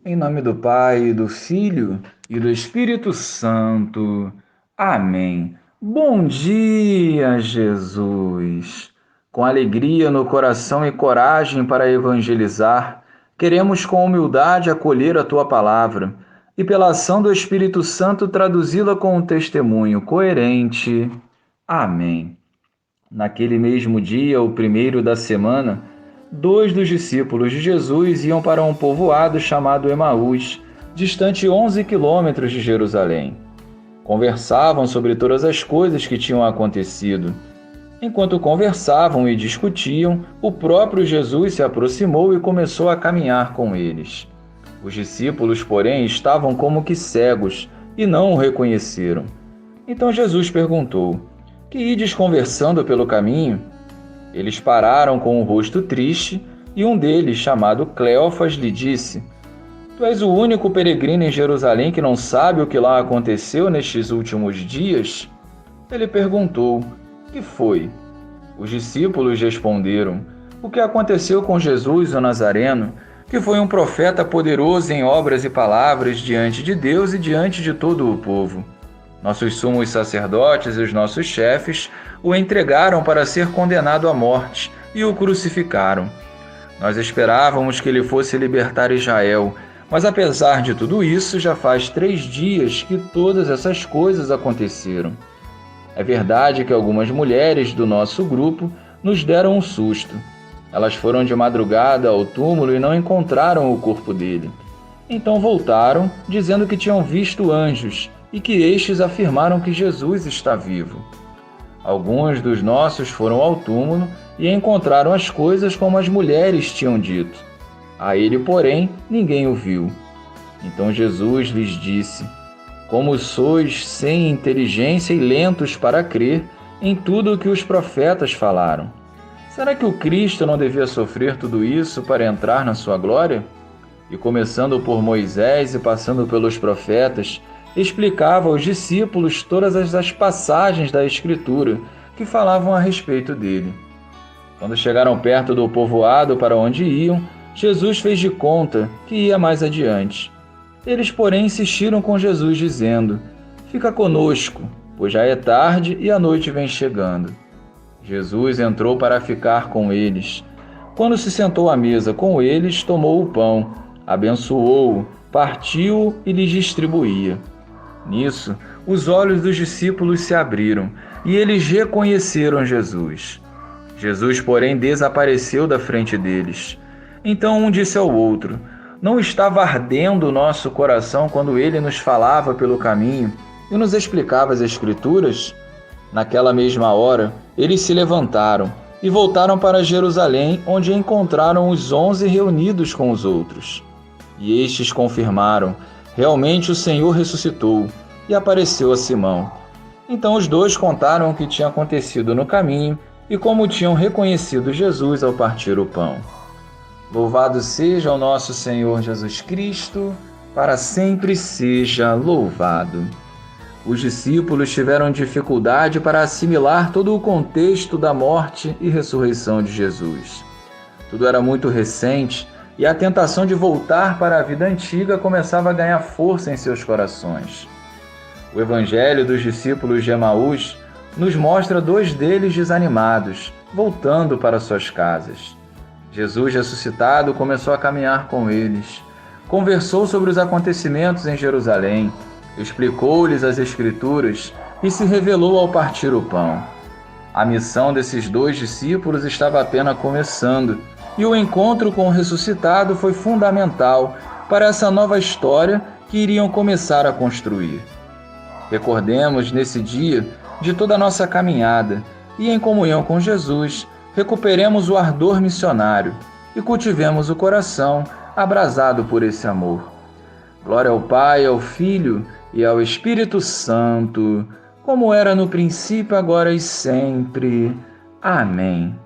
Em nome do Pai, do Filho e do Espírito Santo. Amém. Bom dia, Jesus! Com alegria no coração e coragem para evangelizar, queremos com humildade acolher a Tua palavra e, pela ação do Espírito Santo, traduzi-la com um testemunho coerente. Amém. Naquele mesmo dia, o primeiro da semana, dois dos discípulos de Jesus iam para um povoado chamado Emaús, distante 11 quilômetros de Jerusalém. Conversavam sobre todas as coisas que tinham acontecido. Enquanto conversavam e discutiam, o próprio Jesus se aproximou e começou a caminhar com eles. Os discípulos, porém, estavam como que cegos e não o reconheceram. Então Jesus perguntou: Que ides conversando pelo caminho? Eles pararam com o rosto triste, e um deles, chamado Cleofas, lhe disse: Tu és o único peregrino em Jerusalém que não sabe o que lá aconteceu nestes últimos dias? Ele perguntou: Que foi? Os discípulos responderam: O que aconteceu com Jesus, o Nazareno, que foi um profeta poderoso em obras e palavras diante de Deus e diante de todo o povo. Nossos sumos sacerdotes e os nossos chefes o entregaram para ser condenado à morte e o crucificaram. Nós esperávamos que ele fosse libertar Israel, mas apesar de tudo isso, já faz 3 dias que todas essas coisas aconteceram. É verdade que algumas mulheres do nosso grupo nos deram um susto. Elas foram de madrugada ao túmulo e não encontraram o corpo dele. Então voltaram, dizendo que tinham visto anjos e que estes afirmaram que Jesus está vivo. Alguns dos nossos foram ao túmulo e encontraram as coisas como as mulheres tinham dito. A ele, porém, ninguém o viu. Então Jesus lhes disse: Como sois sem inteligência e lentos para crer em tudo o que os profetas falaram. Será que o Cristo não devia sofrer tudo isso para entrar na sua glória? E começando por Moisés e passando pelos profetas, explicava aos discípulos todas as passagens da Escritura que falavam a respeito dele. Quando chegaram perto do povoado para onde iam, Jesus fez de conta que ia mais adiante. Eles, porém, insistiram com Jesus, dizendo: Fica conosco, pois já é tarde e a noite vem chegando. Jesus entrou para ficar com eles. Quando se sentou à mesa com eles, tomou o pão, abençoou-o, partiu-o e lhes distribuía. Nisso, os olhos dos discípulos se abriram e eles reconheceram Jesus. Jesus, porém, desapareceu da frente deles. Então um disse ao outro: Não estava ardendo o nosso coração quando ele nos falava pelo caminho e nos explicava as Escrituras? Naquela mesma hora, eles se levantaram e voltaram para Jerusalém, onde encontraram os 11 reunidos com os outros. E estes confirmaram: Realmente o Senhor ressuscitou e apareceu a Simão. Então os dois contaram o que tinha acontecido no caminho e como tinham reconhecido Jesus ao partir o pão. Louvado seja o nosso Senhor Jesus Cristo, para sempre seja louvado. Os discípulos tiveram dificuldade para assimilar todo o contexto da morte e ressurreição de Jesus. Tudo era muito recente e a tentação de voltar para a vida antiga começava a ganhar força em seus corações. O Evangelho dos discípulos de Emaús nos mostra 2 deles desanimados, voltando para suas casas. Jesus ressuscitado começou a caminhar com eles, conversou sobre os acontecimentos em Jerusalém, explicou-lhes as Escrituras e se revelou ao partir o pão. A missão desses 2 discípulos estava apenas começando, e o encontro com o ressuscitado foi fundamental para essa nova história que iriam começar a construir. Recordemos nesse dia de toda a nossa caminhada e, em comunhão com Jesus, recuperemos o ardor missionário e cultivemos o coração abrasado por esse amor. Glória ao Pai, ao Filho e ao Espírito Santo, como era no princípio, agora e sempre. Amém.